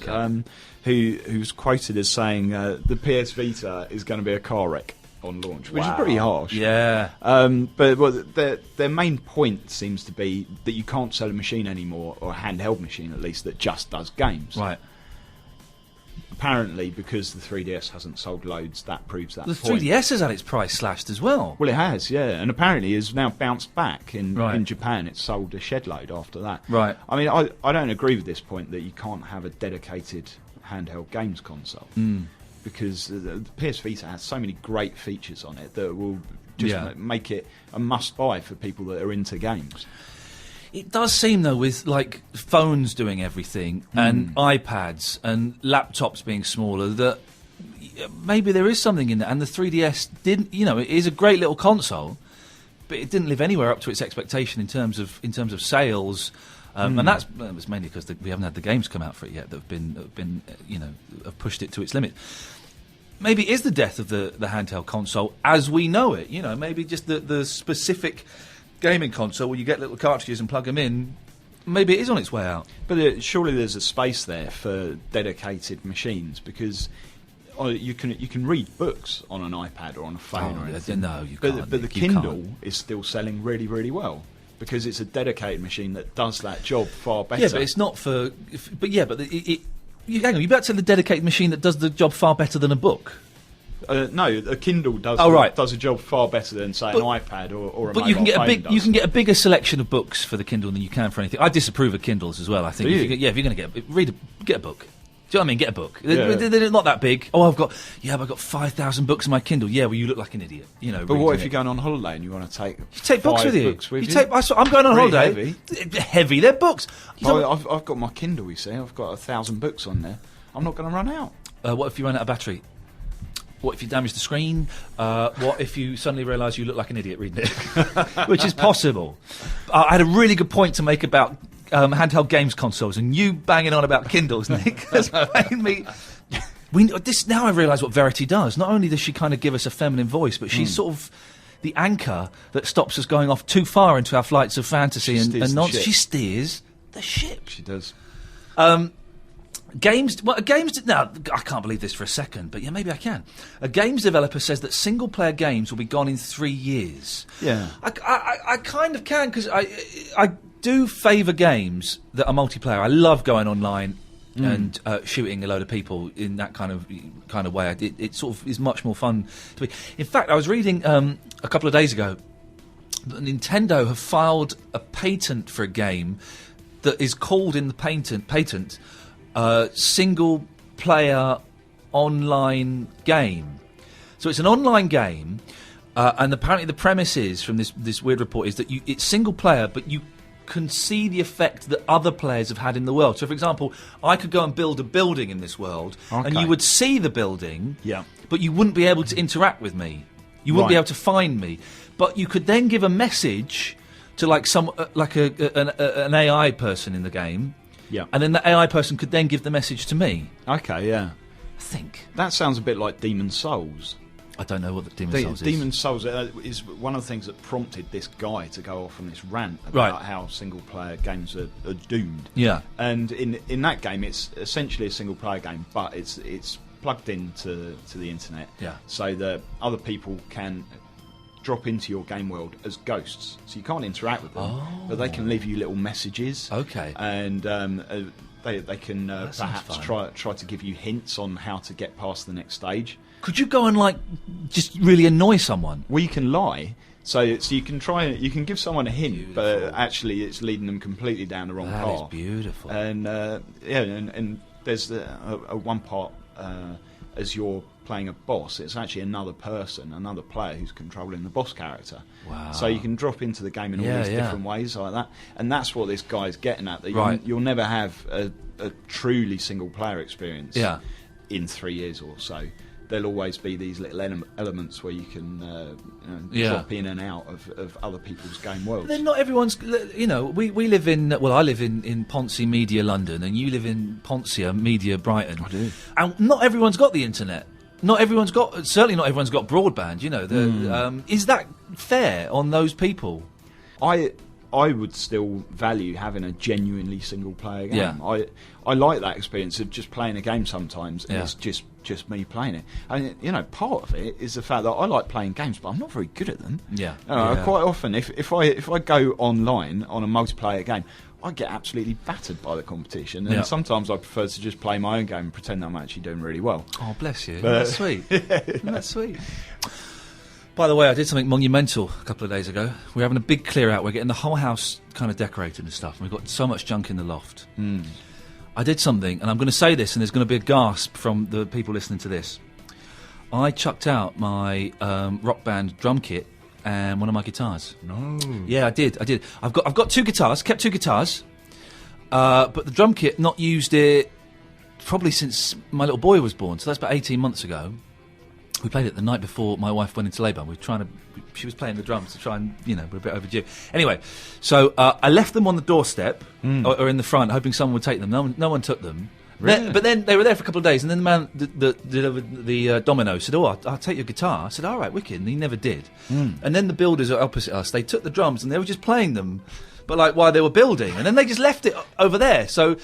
C: who was quoted as saying the PS Vita is going to be a car wreck on launch, which is pretty harsh.
B: Yeah.
C: But their main point seems to be that you can't sell a machine anymore, or a handheld machine at least, that just does games.
B: Right.
C: apparently, because the 3DS hasn't sold loads, that proves that
B: The
C: point.
B: 3DS has had its price slashed as well.
C: Well, it has, yeah, and apparently has now bounced back in
B: Right.
C: Japan. It's sold a shed load after that.
B: Right.
C: I mean, I don't agree with this point that you can't have a dedicated handheld games console because the PS Vita has so many great features on it that will just make it a must-buy for people that are into games.
B: It does seem, though, with like phones doing everything and iPads and laptops being smaller, that maybe there is something in that. And the 3DS didn't, it is a great little console, but it didn't live anywhere up to its expectation in terms of sales. And that was mainly because we haven't had the games come out for it yet that have pushed it to its limit. Maybe it is the death of the handheld console as we know it. Maybe just the specific gaming console where you get little cartridges and plug them in, maybe it is on its way out.
C: But surely there's a space there for dedicated machines, because you can read books on an iPad or on a phone or anything.
B: No, you can't.
C: But the Kindle is still selling really, really well because it's a dedicated machine that does that job far better.
B: Yeah, but it's not for... hang on, you about to say the dedicated machine that does the job far better than a book?
C: No, a Kindle does a job far better than, say, an iPad or a mobile
B: you can get
C: phone does.
B: You can get a bigger selection of books for the Kindle than you can for anything. I disapprove of Kindles as well. I think if you're going to get a book. Do you know what I mean? Get a book.
C: Yeah.
B: They're not that big. Oh, I've got 5,000 books in my Kindle. Yeah, well, you look like an idiot.
C: But what if you're going on holiday and you want to take?
B: You take books with you. I'm going on
C: Really
B: holiday. Heavy. They're books.
C: I've got my Kindle. You see, I've got 1,000 books on there. I'm not going to run out.
B: What if you run out of battery? What if you damage the screen? What if you suddenly realise you look like an idiot reading it? Which is possible. I had a really good point to make about handheld games consoles, and you banging on about Kindles, Nick, has made me... Now I realise what Verity does. Not only does she kind of give us a feminine voice, but she's sort of the anchor that stops us going off too far into our flights of fantasy and nonsense. She steers the ship.
C: She does.
B: Games. Now, I can't believe this for a second, but yeah, maybe I can. A games developer says that single-player games will be gone in 3 years.
C: Yeah,
B: I kind of can, because I do favour games that are multiplayer. I love going online and shooting a load of people in that kind of way. It sort of is much more fun to be. In fact, I was reading a couple of days ago that Nintendo have filed a patent for a game that is called in the patent single-player online game. So it's an online game, and apparently the premise is, from this weird report, is that it's single-player, but you can see the effect that other players have had in the world. So, for example, I could go and build a building in this world, and you would see the building, but you wouldn't be able to interact with me. You wouldn't be able to find me. But you could then give a message to an AI person in the game.
C: Yeah.
B: And then the AI person could then give the message to me.
C: Okay, yeah.
B: I think.
C: That sounds a bit like Demon's Souls.
B: I don't know what the Demon's Souls is.
C: Demon's Souls is one of the things that prompted this guy to go off on this rant about how single-player games are doomed.
B: Yeah.
C: And in that game, it's essentially a single-player game, but it's plugged into the internet.
B: Yeah.
C: So that other people can drop into your game world as ghosts, so you can't interact with them, but they can leave you little messages.
B: Okay.
C: And they can perhaps try to give you hints on how to get past the next stage.
B: Could you go and just really annoy someone?
C: Well, you can lie. So you can give someone a hint, but actually it's leading them completely down the wrong path.
B: That is beautiful.
C: And and there's a one part as you're playing a boss, it's actually another player who's controlling the boss character.
B: Wow.
C: So you can drop into the game in all these different ways like that, and that's what this guy's getting at. That you'll never have a truly single player experience. In 3 years or so. There'll always be these little elements where you can drop in and out of other people's game worlds.
B: Then not everyone's... we live in... Well, I live in Ponce Media London, and you live in Poncia Media Brighton.
C: I do.
B: And not everyone's got the internet. Certainly not everyone's got broadband, is that fair on those people?
C: I would still value having a genuinely single-player game.
B: Yeah.
C: I like that experience of just playing a game sometimes, and it's just me playing it. And part of it is the fact that I like playing games, but I'm not very good at them.
B: Yeah.
C: Quite often, if I go online on a multiplayer game, I get absolutely battered by the competition, and sometimes I prefer to just play my own game and pretend I'm actually doing really well.
B: Oh, bless you. That's sweet. That's sweet. By the way, I did something monumental a couple of days ago. We're having a big clear out. We're getting the whole house kind of decorated and stuff. And we've got so much junk in the loft. I did something, and I'm going to say this, and there's going to be a gasp from the people listening to this. I chucked out my rock band drum kit and one of my guitars.
C: No.
B: Yeah, I did. I've got 2 guitars, kept 2 guitars, but the drum kit, not used it probably since my little boy was born, so that's about 18 months ago. We played it the night before my wife went into labour. She was playing the drums to try and, we're a bit overdue. Anyway, so I left them on the doorstep, or in the front, hoping someone would take them. No one took them.
C: Really?
B: But then they were there for a couple of days, and then the man that delivered the domino said, I'll take your guitar. I said, all right, wicked, and he never did. And then the builders opposite us, they took the drums, and they were just playing them, but like while they were building, and then they just left it over there. So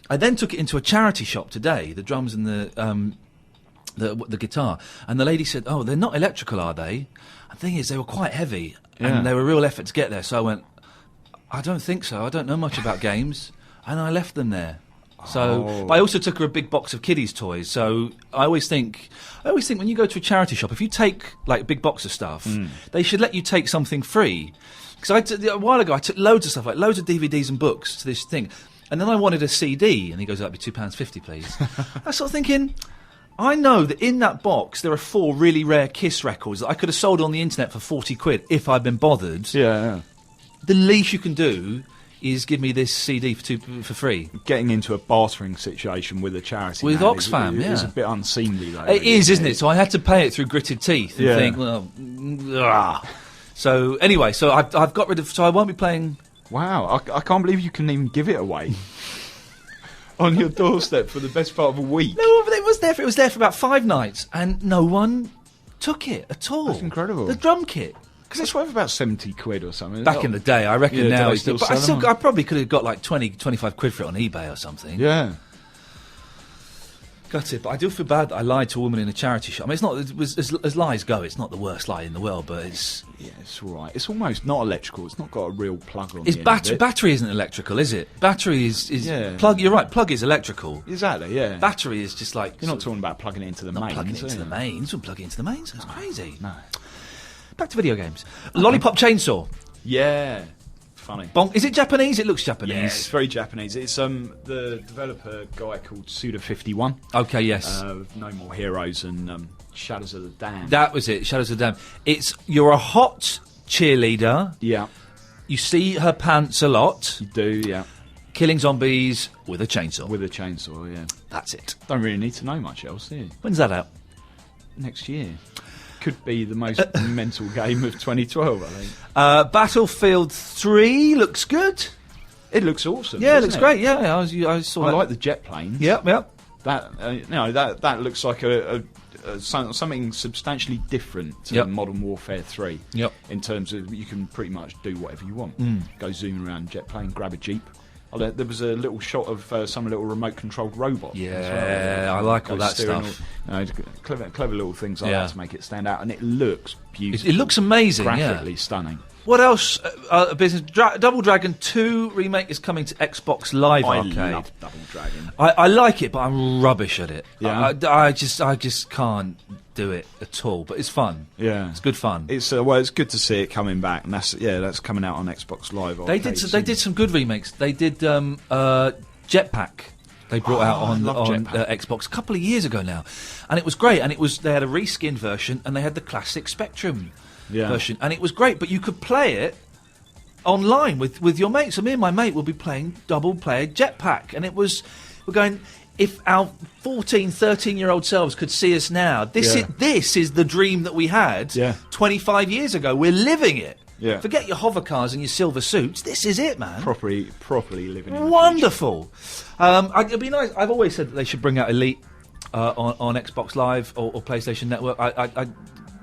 B: I then took it into a charity shop today, the drums and the guitar, and the lady said, oh, they're not electrical, are they? And the thing is, they were quite heavy, and they were a real effort to get there. So I went, I don't think so. I don't know much about games, and I left them there. So, but I also took her a big box of kiddies' toys. So I always think when you go to a charity shop, if you take like a big box of stuff, they should let you take something free. Because a while ago I took loads of stuff, like loads of DVDs and books to this thing, and then I wanted a CD, and he goes, "That'd be £2.50, please." I was sort of thinking, I know that in that box there are 4 really rare Kiss records that I could have sold on the internet for £40 if I'd been bothered.
C: Yeah.
B: The least you can do is give me this CD for free.
C: Getting into a bartering situation with a charity
B: with
C: man
B: Oxfam,
C: is a bit unseemly, though.
B: It is, isn't it? So I had to pay it through gritted teeth and think, well, So anyway, so I've got rid of. So I won't be playing.
C: Wow, I can't believe you can even give it away on your doorstep for the best part of a week.
B: No, but it was there. It was there for about 5 nights, and no one took it at all.
C: That's incredible.
B: The drum kit.
C: Because it's worth about £70 or something.
B: Back in the day, I reckon now it's
C: still.
B: But I probably could have got like 25 quid for it on eBay or something.
C: Yeah.
B: Got it, but I do feel bad that I lied to a woman in a charity shop. I mean, it's not as lies go. It's not the worst lie in the world, but it's
C: all right. It's almost not electrical. It's not got a real plug on. It's
B: battery isn't electrical, is it? Battery is plug. You're right. Plug is electrical.
C: Exactly. Yeah.
B: Battery is just like
C: you're not talking about plugging it into the mains.
B: Plugging it into the mains. We'll plug it into the mains. That's crazy.
C: No.
B: Back to video games. Lollipop Chainsaw.
C: Yeah. Funny.
B: Is it Japanese? It looks Japanese.
C: Yeah, it's very Japanese. It's the developer guy called Suda51.
B: Okay, yes.
C: No More Heroes and Shadows of the Dam.
B: That was it. Shadows of the Dam. You're a hot cheerleader.
C: Yeah.
B: You see her pants a lot.
C: You do, yeah.
B: Killing zombies with a chainsaw.
C: With a chainsaw, yeah.
B: That's it.
C: Don't really need to know much else, do you?
B: When's that out?
C: Next year. Could be the most mental game of 2012, I think.
B: Battlefield 3 looks good.
C: It looks awesome.
B: Yeah, it looks great. Yeah, I saw that.
C: I like the jet planes.
B: Yep.
C: That that looks like something substantially different to Modern Warfare 3.
B: Yep.
C: In terms of you can pretty much do whatever you want. Go zooming around jet plane, grab a jeep. There was a little shot of some little remote-controlled robot.
B: Yeah,
C: as well.
B: I like all that stuff.
C: Clever little things like that to make it stand out, and it looks beautiful.
B: It looks amazing,
C: graphically stunning.
B: What else? Business Double Dragon 2 remake is coming to Xbox Live Arcade.
C: I love Double Dragon.
B: I like it, but I'm rubbish at it.
C: Yeah.
B: I just can't do it at all. But it's fun.
C: Yeah,
B: it's good fun.
C: It's it's good to see it coming back, and that's coming out on Xbox Live Arcade.
B: They did some good remakes. They did Jetpack. They brought out on Xbox a couple of years ago now, and it was great. And they had a reskinned version, and they had the classic Spectrum version, and it was great. But you could play it online with your mates. So me and my mate will be playing double-player Jetpack, and we're going. If our 14, 13-year-old selves could see us now, this is the dream that we had 25 years ago. We're living it.
C: Yeah.
B: Forget your hover cars and your silver suits. This is it, man.
C: Properly living in
B: Wonderful. It'd be nice. I've always said that they should bring out Elite on Xbox Live or PlayStation Network. I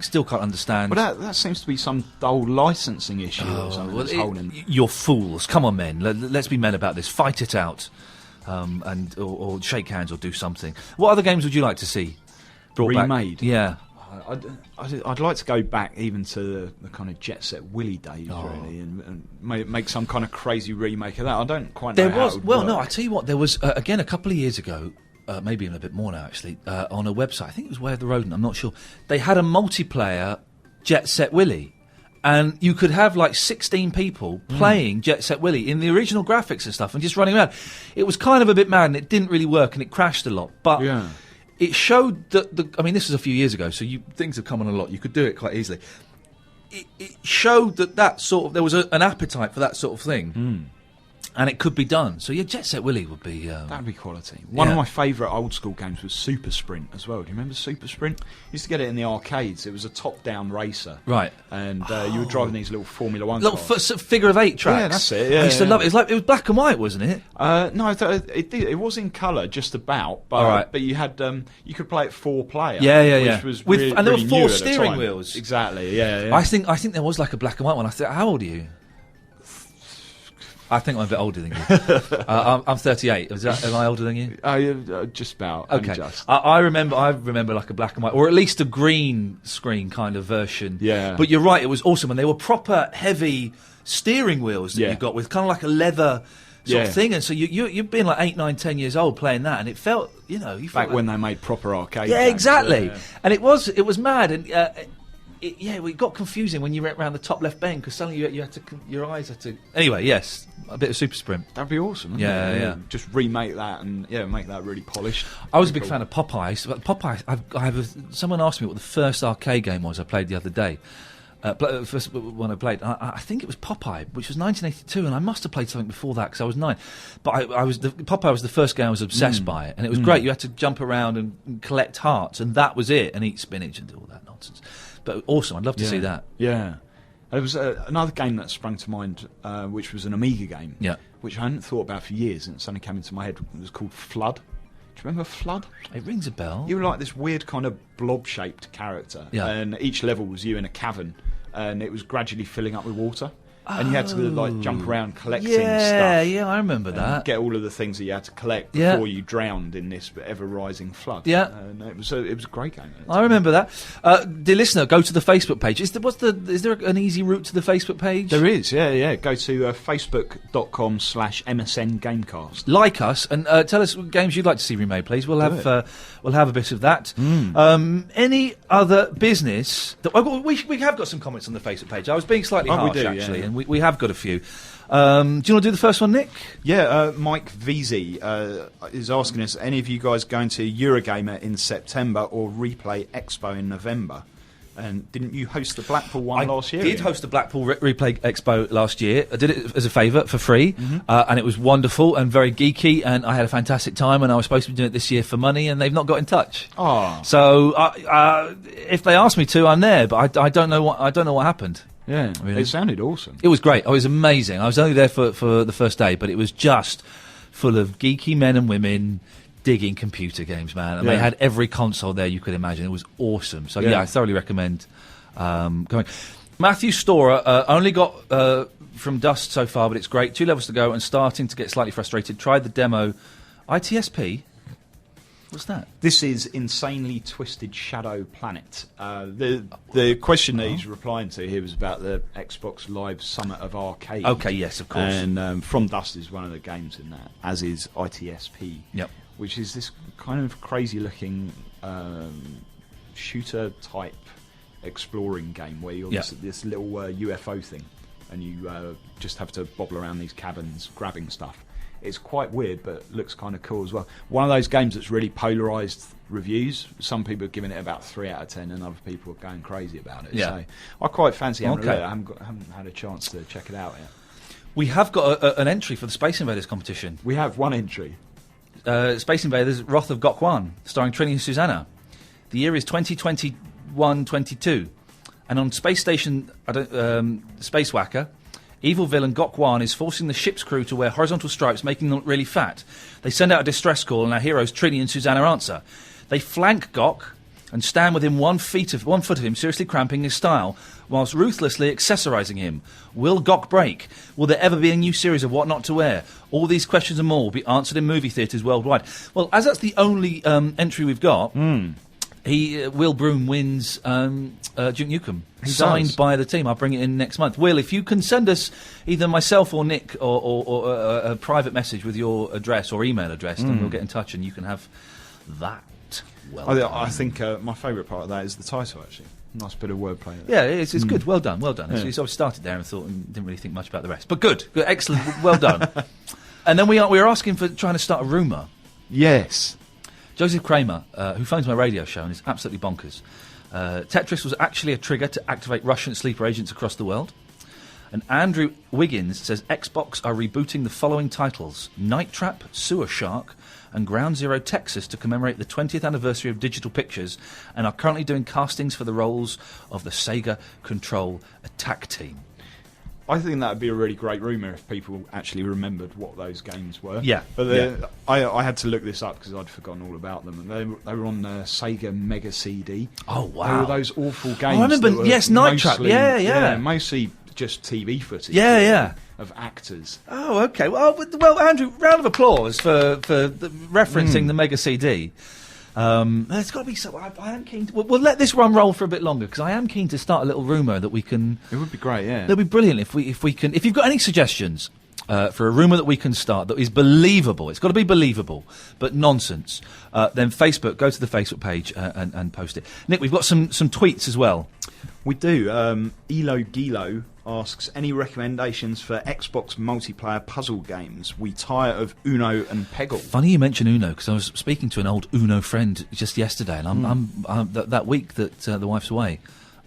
B: still can't understand.
C: But that seems to be some dull licensing issue or something that's holding.
B: You're fools. Come on, men. Let's be men about this. Fight it out. Or shake hands or do something. What other games would you like to see brought
C: remade?
B: Back? Yeah.
C: I'd like to go back even to the kind of Jet Set Willy days, really, and make some kind of crazy remake of that. I don't quite know how it would work.
B: No, I tell you what, there was, again, a couple of years ago, maybe even a bit more now, actually, on a website, I think it was Way of the Rodent, I'm not sure, they had a multiplayer Jet Set Willy. And you could have like 16 people playing Jet Set Willy in the original graphics and stuff and just running around. It was kind of a bit mad and it didn't really work and it crashed a lot. But it showed that, I mean, this was a few years ago, so things have come on a lot. You could do it quite easily. It showed that sort of, there was an appetite for that sort of thing. And it could be done. So, yeah, Jet Set Willy would be...
C: That'd be quality. One of my favourite old school games was Super Sprint as well. Do you remember Super Sprint? Used to get it in the arcades. It was a top-down racer.
B: Right.
C: And you were driving these little Formula 1
B: little
C: cars.
B: figure of 8 tracks.
C: Yeah, that's it. Yeah,
B: I used to love it. It was black and white, wasn't it?
C: No, it was in colour, just about. But, but you had you could play it 4-player.
B: Yeah.
C: Which was
B: and there were
C: really
B: 4
C: new at the
B: steering
C: time.
B: wheels.
C: Exactly, yeah.
B: I think there was like a black and white one. I thought, how old are you? I think I'm a bit older than you. I'm 38. Am I older than you?
C: Just about.
B: Okay.
C: Just.
B: I remember like a black and white, or at least a green screen kind of version.
C: Yeah.
B: But you're right. It was awesome, and they were proper heavy steering wheels that you got with kind of like a leather sort of thing. And so you've been like 8, 9, 10 years old playing that, and it felt, you felt
C: back
B: like,
C: when they made proper arcade.
B: Yeah,
C: games.
B: exactly.
C: Yeah.
B: And it was mad, and it got confusing when you went around the top left bend because suddenly you had to, your eyes had to. Anyway, yes, a bit of Super Sprint.
C: That'd be awesome.
B: Yeah.
C: Just remake that and make that really polished.
B: I was a big fan of Popeye. But Popeye, someone asked me what the first arcade game was I played the other day. First one I played, I think it was Popeye, which was 1982, and I must have played something before that because I was 9. But Popeye was the first game I was obsessed by it, and it was great. You had to jump around and collect hearts, and that was it, and eat spinach and do all that nonsense. But awesome, I'd love to see that.
C: Yeah. There was another game that sprang to mind, which was an Amiga game, which I hadn't thought about for years, and it suddenly came into my head. It was called Flood. Do you remember Flood?
B: It rings a bell.
C: You were like this weird kind of blob-shaped character, and each level was you in a cavern, and it was gradually filling up with water. And you had to like jump around collecting stuff.
B: Yeah, I remember that.
C: Get all of the things that you had to collect before you drowned in this ever-rising flood. Yeah, and it was a great game.
B: I remember that. Dear listener, go to the Facebook page. Is there an easy route to the Facebook page?
C: There is. Yeah. Go to facebook.com/MSN Gamecast.
B: Like us and tell us what games you'd like to see remade, please. We'll have a bit of that. Any other business? We have got some comments on the Facebook page. I was being slightly harsh actually. And we have got a few. Do you want to do the first one, Nick?
C: Yeah, Mike VZ is asking us, any of you guys going to Eurogamer in September or Replay Expo in November? And didn't you host the Blackpool one last year?
B: I did host the Blackpool Replay Expo last year. I did it as a favour for free, and it was wonderful and very geeky, and I had a fantastic time, and I was supposed to be doing it this year for money, and they've not got in touch.
C: Oh.
B: So if they asked me to, I'm there, but I don't know what happened.
C: Yeah, it sounded awesome.
B: It was great. It was amazing. I was only there for the first day, but it was just full of geeky men and women digging computer games, man. And they had every console there you could imagine. It was awesome. So, I thoroughly recommend going. Matthew Storer only got from Dust so far, but it's great. 2 levels to go and starting to get slightly frustrated. Tried the demo. ITSP? What's that?
C: This is Insanely Twisted Shadow Planet. The question that he's replying to here was about the Xbox Live Summit of Arcade.
B: Okay, yes, of course.
C: And From Dust is one of the games in that, as is ITSP.
B: Yep.
C: Which is this kind of crazy-looking shooter-type exploring game where you're this little UFO thing, and you just have to bobble around these cabins grabbing stuff. It's quite weird, but looks kind of cool as well. One of those games that's really polarised reviews. Some people are giving it about 3 out of 10, and other people are going crazy about it. So I quite fancy having a look. I haven't had a chance to check it out yet. We have got an entry for the Space Invaders competition. We have one entry. Space Invaders Wrath of Gokwan, starring Trini and Susanna. The year is 2021-22. And on Space Station Spacewhacker, evil villain Gokwan is forcing the ship's crew to wear horizontal stripes, making them look really fat. They send out a distress call, and our heroes Trini and Susanna answer. They flank Gok and stand within 1 foot of him, seriously cramping his style, whilst ruthlessly accessorising him. Will Gok break? Will there ever be a new series of What Not to Wear? All these questions and more will be answered in movie theatres worldwide. Well, as that's the only entry we've got,
B: Will Broom wins Duke Nukem, signed
C: does.
B: by the team. I'll bring it in next month. Will, if you can send us either myself or Nick or a private message with your address or email address, then we'll get in touch and you can have that. Well done.
C: I think my favourite part of that is the title, actually. Nice bit of wordplay
B: Yeah,
C: there.
B: it's good. Well done. It's sort of started there and thought and didn't really think much about the rest. But good, excellent, well done. And then we're asking for trying to start a rumour.
C: Yes.
B: Joseph Kramer, who phones my radio show and is absolutely bonkers. Tetris was actually a trigger to activate Russian sleeper agents across the world. And Andrew Wiggins says Xbox are rebooting the following titles: Night Trap, Sewer Shark, and Ground Zero Texas to commemorate the 20th anniversary of Digital Pictures, and are currently doing castings for the roles of the Sega Control attack team.
C: I think that would be a really great rumour if people actually remembered what those games were.
B: Yeah.
C: But I had to look this up because I'd forgotten all about them. And they were on Sega Mega CD.
B: Oh, wow.
C: They were those awful games.
B: I remember,
C: that were
B: yes, Night Trap. Yeah.
C: Mostly just TV footage.
B: Yeah.
C: Of actors.
B: Oh, okay. Well, Andrew, round of applause for referencing the Mega CD. There's got to be so. I am keen. We'll let this one roll for a bit longer because I am keen to start a little rumour that we can.
C: It would be great, yeah.
B: It'll be brilliant if we can. If you've got any suggestions for a rumour that we can start that is believable, it's got to be believable, but nonsense. Then Facebook, go to the Facebook page and post it. Nick, we've got some tweets as well.
C: We do. Elo Gilo asks, any recommendations for Xbox multiplayer puzzle games? We tire of Uno and Peggle.
B: Funny you mention Uno, because I was speaking to an old Uno friend just yesterday, and I'm that week that the wife's away,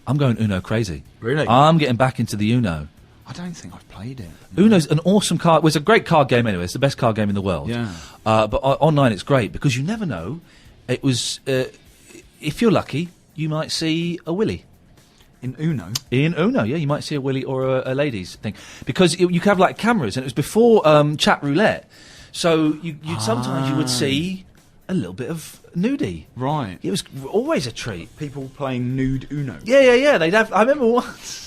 B: I'm going Uno crazy.
C: Really?
B: I'm getting back into the Uno.
C: I don't think I've played it.
B: Uno's an awesome card. Well, it's a great card game anyway. It's the best card game in the world.
C: Yeah.
B: But online it's great because you never know. It was, if you're lucky, you might see a Willy.
C: In Uno?
B: In Uno, yeah, you might see a Willy or a ladies thing. Because you could have, like, cameras, and it was before chat roulette. So sometimes you would see a little bit of nudie.
C: Right.
B: It was always a treat.
C: People playing nude Uno.
B: Yeah. They'd have. I remember once.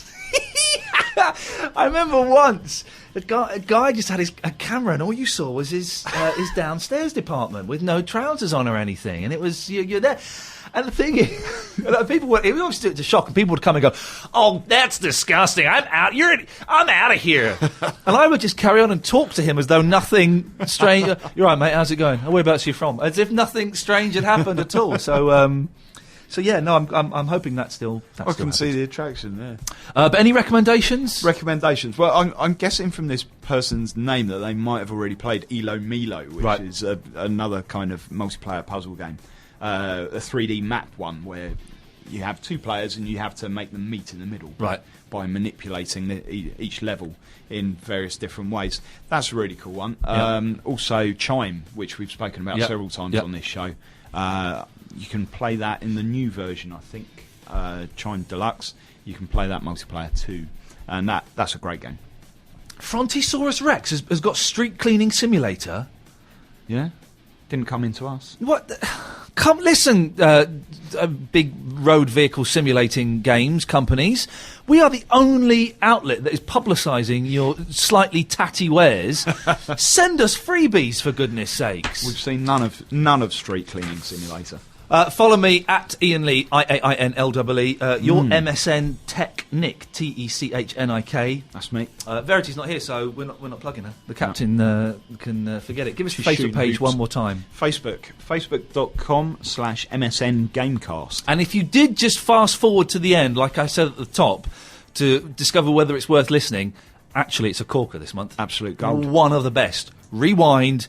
B: A guy just had a camera, and all you saw was his downstairs department with no trousers on or anything, and it was you're there. And the thing is, people would obviously do it to shock, and people would come and go, "Oh, that's disgusting! I'm out. I'm out of here." And I would just carry on and talk to him as though nothing strange. You're right, mate. How's it going? Whereabouts are you from? As if nothing strange had happened at all. So yeah, no, I'm hoping that still.
C: I can see the attraction there.
B: But any recommendations?
C: Recommendations. Well, I'm guessing from this person's name that they might have already played Elo Milo, which is another kind of multiplayer puzzle game, a 3D map one where you have two players and you have to make them meet in the middle, by manipulating each level in various different ways. That's a really cool one. Also, Chime, which we've spoken about several times on this show. You can play that in the new version, I think, Chime Deluxe. You can play that multiplayer too, and that's a great game.
B: Frontosaurus Rex has got street cleaning simulator.
C: Yeah, didn't come into us.
B: What? Come listen, big road vehicle simulating games companies. We are the only outlet that is publicising your slightly tatty wares. Send us freebies, for goodness sakes.
C: We've seen none of Street Cleaning Simulator.
B: Follow me at Iain Lee, IAINLEE. Your MSN Tech Nick, TECHNIK.
C: That's me.
B: Verity's not here, so we're not plugging her. The captain can forget it. Give us your Facebook page one more time.
C: Facebook.com/MSN Gamecast.
B: And if you did just fast forward to the end, like I said at the top, to discover whether it's worth listening, actually it's a corker this month.
C: Absolute gold. One
B: of the best. Rewind,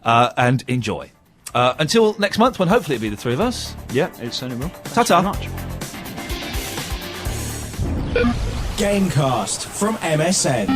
B: and enjoy. Until next month, when hopefully it'll be the three of us.
C: Yeah, it certainly will.
B: Ta-ta.
C: Thanks very much.
A: Gamecast from MSN.